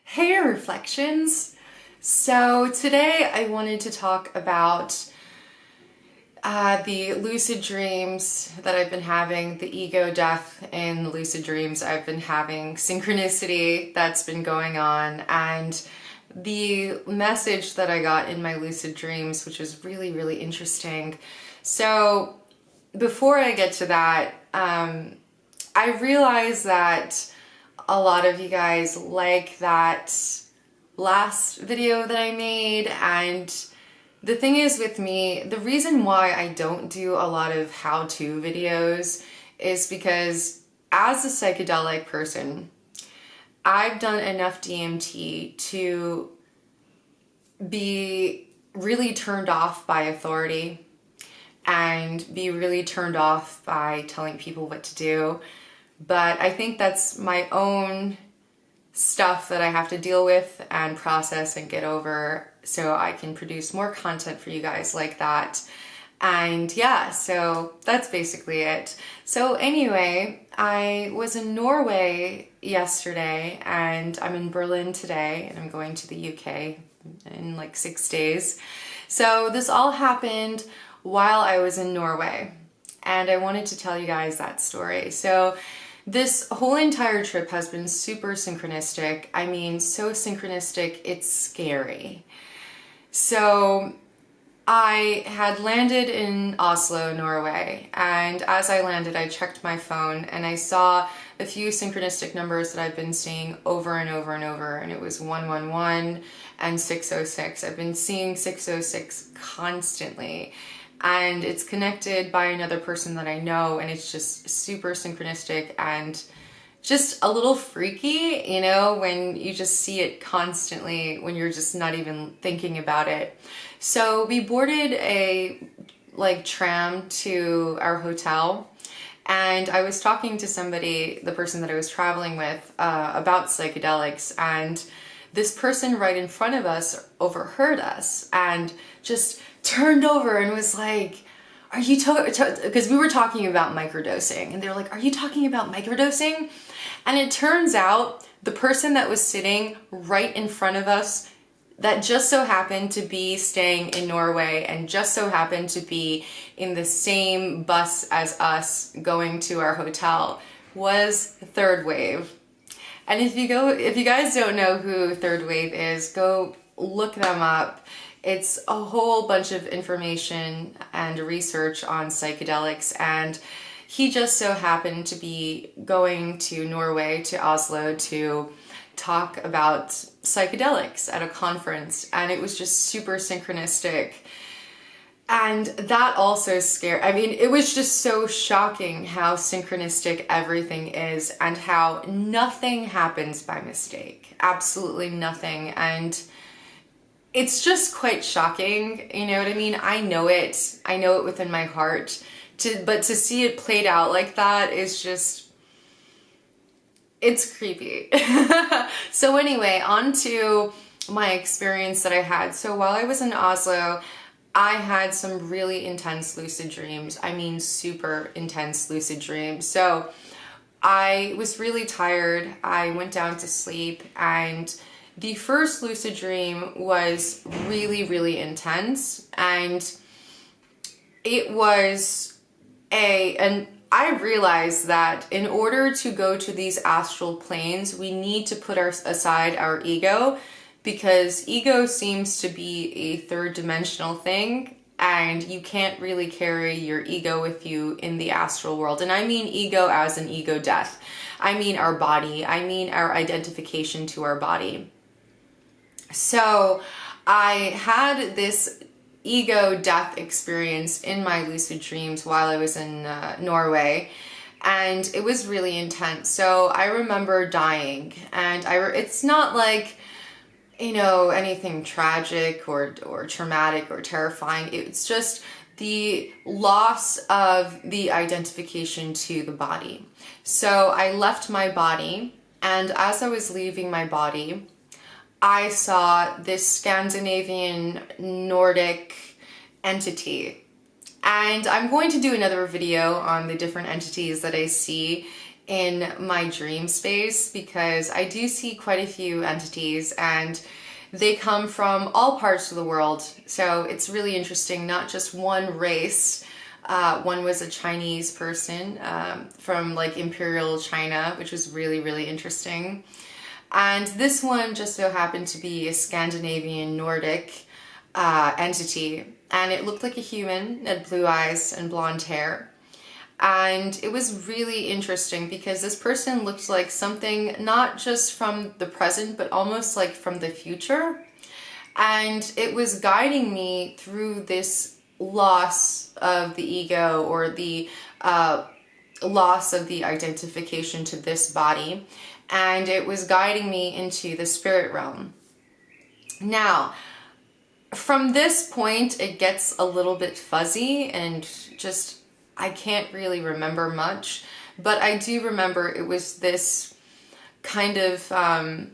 Hey Reflections! So today I wanted to talk about the lucid dreams that I've been having, the ego death in the lucid dreams I've been having, synchronicity that's been going on, and the message that I got in my lucid dreams, which was really, really interesting. So before I get to that, I realized that a lot of you guys like that last video that I made, and the thing is with me, the reason why I don't do a lot of how-to videos is because as a psychedelic person, I've done enough DMT to be really turned off by authority and be really turned off by telling people what to do. But I think that's my own stuff that I have to deal with and process and get over so I can produce more content for you guys like that. And yeah, so that's basically it. So anyway, I was in Norway yesterday and I'm in Berlin today and I'm going to the UK in like 6 days. So this all happened while I was in Norway and I wanted to tell you guys that story. So this whole entire trip has been super synchronistic. I mean, so synchronistic, it's scary. So I had landed in Oslo, Norway, and as I landed, I checked my phone and I saw a few synchronistic numbers that I've been seeing over and over and over, and it was 111 and 606. I've been seeing 606 constantly. And it's connected by another person that I know, and it's just super synchronistic and just a little freaky, you know, when you just see it constantly when you're just not even thinking about it. So we boarded a tram to our hotel, and I was talking to somebody, the person that I was traveling with, about psychedelics, and this person right in front of us overheard us and just turned over and was like, are you because we were talking about microdosing, and they were like, are you talking about microdosing? And it turns out the person that was sitting right in front of us, that just so happened to be staying in Norway and just so happened to be in the same bus as us going to our hotel, was Third Wave. And if you guys don't know who Third Wave is, go look them up. It's a whole bunch of information and research on psychedelics, and he just so happened to be going to Norway, to Oslo, to talk about psychedelics at a conference, and it was just super synchronistic. And that also scared, I mean, it was just so shocking how synchronistic everything is and how nothing happens by mistake. Absolutely nothing. And it's just quite shocking, you know what I mean? I know it within my heart, but to see it played out like that is just, it's creepy. So anyway, on to my experience that I had. So while I was in Oslo, I had some really intense lucid dreams. I mean, super intense lucid dreams. So I was really tired. I went down to sleep, and the first lucid dream was really, really intense, and it was and I realized that in order to go to these astral planes, we need to put aside our ego, because ego seems to be a third dimensional thing, and you can't really carry your ego with you in the astral world. And I mean ego as an ego death. I mean our body. I mean our identification to our body. So I had this ego death experience in my lucid dreams while I was in Norway, and it was really intense. So I remember dying, and it's not like, you know, anything tragic or traumatic or terrifying. It's just the loss of the identification to the body. So I left my body, and as I was leaving my body, I saw this Scandinavian Nordic entity And I'm going to do another video on the different entities that I see in my dream space, because I do see quite a few entities and they come from all parts of the world. So it's really interesting, not just one race. One was a Chinese person from like Imperial China, which was really, really interesting. And this one just so happened to be a Scandinavian Nordic entity. And it looked like a human, had blue eyes and blonde hair. And it was really interesting because this person looked like something not just from the present, but almost like from the future. And it was guiding me through this loss of the ego, or the loss of the identification to this body. And it was guiding me into the spirit realm. Now, from this point, it gets a little bit fuzzy and just, I can't really remember much, but I do remember it was this kind of,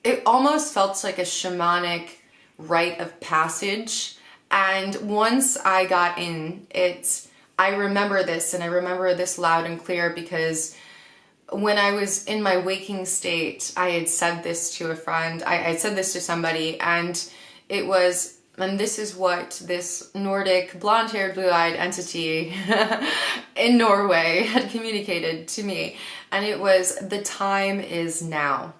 it almost felt like a shamanic rite of passage. And once I got in it, I remember this, and I remember this loud and clear, because when I was in my waking state, I had said this to a friend, I had said this to somebody, and it was, and this is what this Nordic blonde-haired, blue-eyed entity in Norway had communicated to me. And it was, the time is now.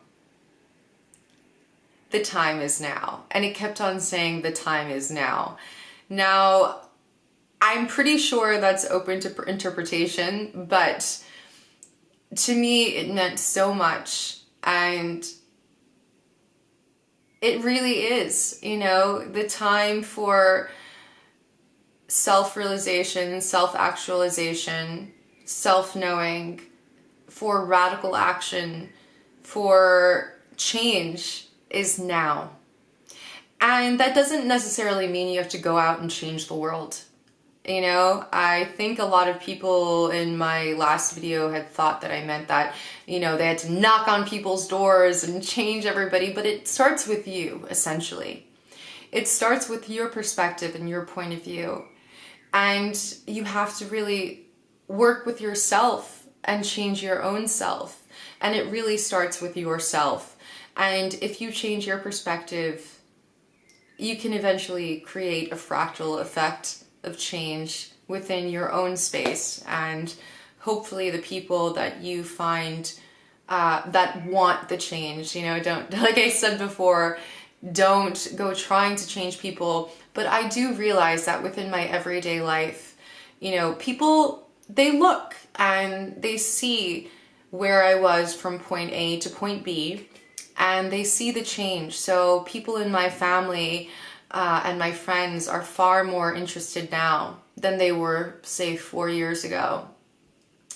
The time is now. And it kept on saying, the time is now. Now, I'm pretty sure that's open to interpretation, but to me, it meant so much. And it really is, you know, the time for self-realization, self-actualization, self-knowing, for radical action, for change is now. And that doesn't necessarily mean you have to go out and change the world. You know, I think a lot of people in my last video had thought that I meant that, you know, they had to knock on people's doors and change everybody, but it starts with you, essentially. It starts with your perspective and your point of view. And you have to really work with yourself and change your own self. And it really starts with yourself. And if you change your perspective, you can eventually create a fractal effect of change within your own space, and hopefully the people that you find that want the change, you know, don't, like I said before, don't go trying to change people. But I do realize that within my everyday life, you know, people, they look and they see where I was from point A to point B, and they see the change. So people in my family and my friends are far more interested now than they were, say, 4 years ago.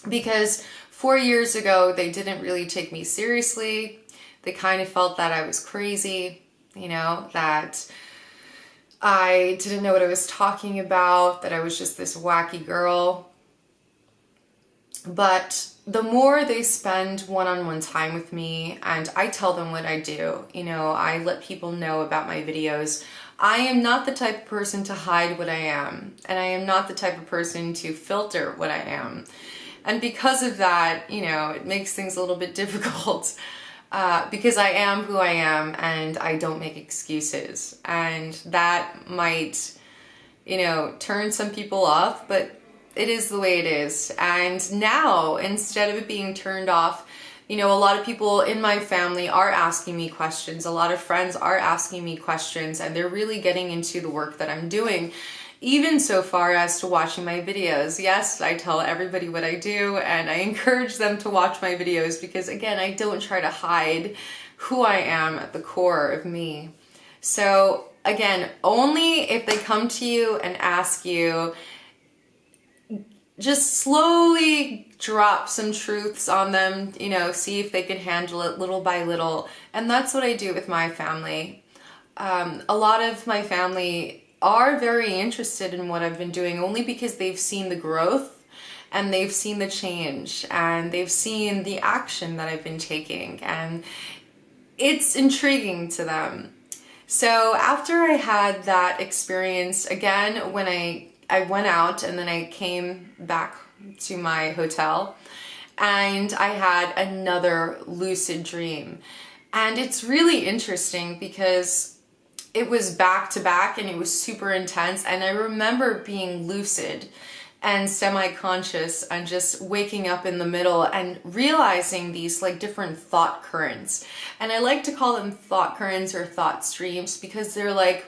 Because 4 years ago, they didn't really take me seriously. They kind of felt that I was crazy, you know, that I didn't know what I was talking about, that I was just this wacky girl. But the more they spend one-on-one time with me, and I tell them what I do, you know, I let people know about my videos. I am not the type of person to hide what I am, and I am not the type of person to filter what I am. And because of that, you know, it makes things a little bit difficult because I am who I am and I don't make excuses. And that might, you know, turn some people off, but it is the way it is. And now, instead of it being turned off, you know, a lot of people in my family are asking me questions. A lot of friends are asking me questions, and they're really getting into the work that I'm doing, even so far as to watching my videos. Yes, I tell everybody what I do, and I encourage them to watch my videos because, again, I don't try to hide who I am at the core of me. So, again, only if they come to you and ask you, just slowly drop some truths on them, you know, see if they can handle it little by little. And that's what I do with my family. A lot of my family are very interested in what I've been doing, only because they've seen the growth and they've seen the change and they've seen the action that I've been taking, and it's intriguing to them. So after I had that experience, again, when I I went out and then I came back to my hotel and I had another lucid dream. And it's really interesting because it was back to back and it was super intense. And I remember being lucid and semi-conscious and just waking up in the middle and realizing these like different thought currents. And I like to call them thought currents or thought streams because they're like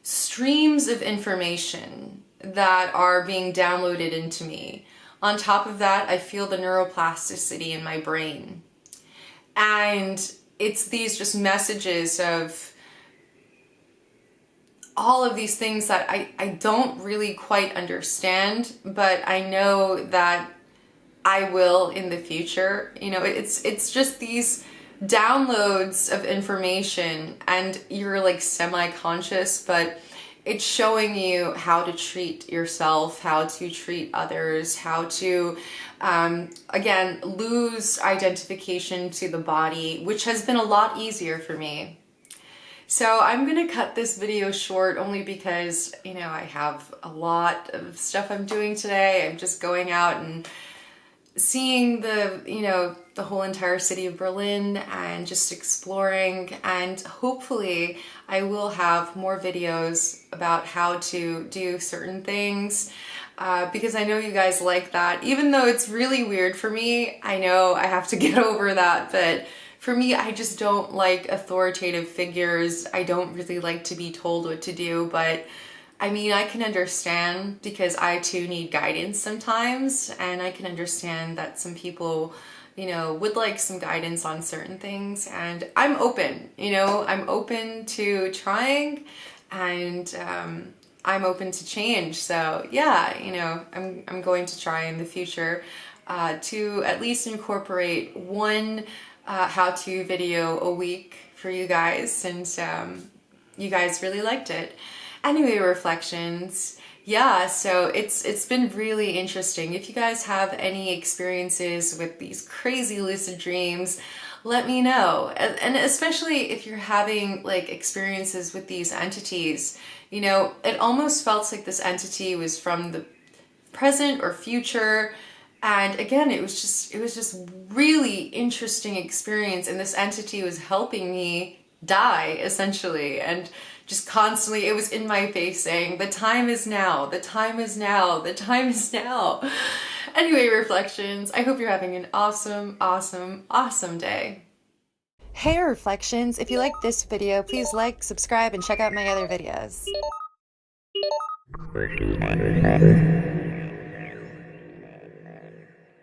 streams of information that are being downloaded into me. On top of that, I feel the neuroplasticity in my brain. And it's these just messages of all of these things that I don't really quite understand, but I know that I will in the future. You know, it's just these downloads of information and you're like semi-conscious, but it's showing you how to treat yourself, how to treat others, how to, again, lose identification to the body, which has been a lot easier for me. So I'm gonna cut this video short only because, you know, I have a lot of stuff I'm doing today. I'm just going out and seeing the, you know, the whole entire city of Berlin and just exploring, and hopefully I will have more videos about how to do certain things because I know you guys like that. Even though it's really weird for me, I know I have to get over that, but for me, I just don't like authoritative figures. I don't really like to be told what to do, but I mean, I can understand because I too need guidance sometimes, and I can understand that some people, you know, would like some guidance on certain things, and I'm open, you know, I'm open to trying, and I'm open to change. So yeah, you know, I'm going to try in the future to at least incorporate one how-to video a week for you guys, since you guys really liked it. Anyway, reflections. Yeah, so it's been really interesting. If you guys have any experiences with these crazy lucid dreams, let me know. And especially if you're having like experiences with these entities, you know, it almost felt like this entity was from the present or future. And again, it was just really interesting experience, and this entity was helping me die essentially, and just constantly it was in my face saying, the time is now, the time is now, the time is now. Anyway, reflections, I hope you're having an awesome, awesome, awesome day. Hey reflections, if you like this video, please like, subscribe, and check out my other videos.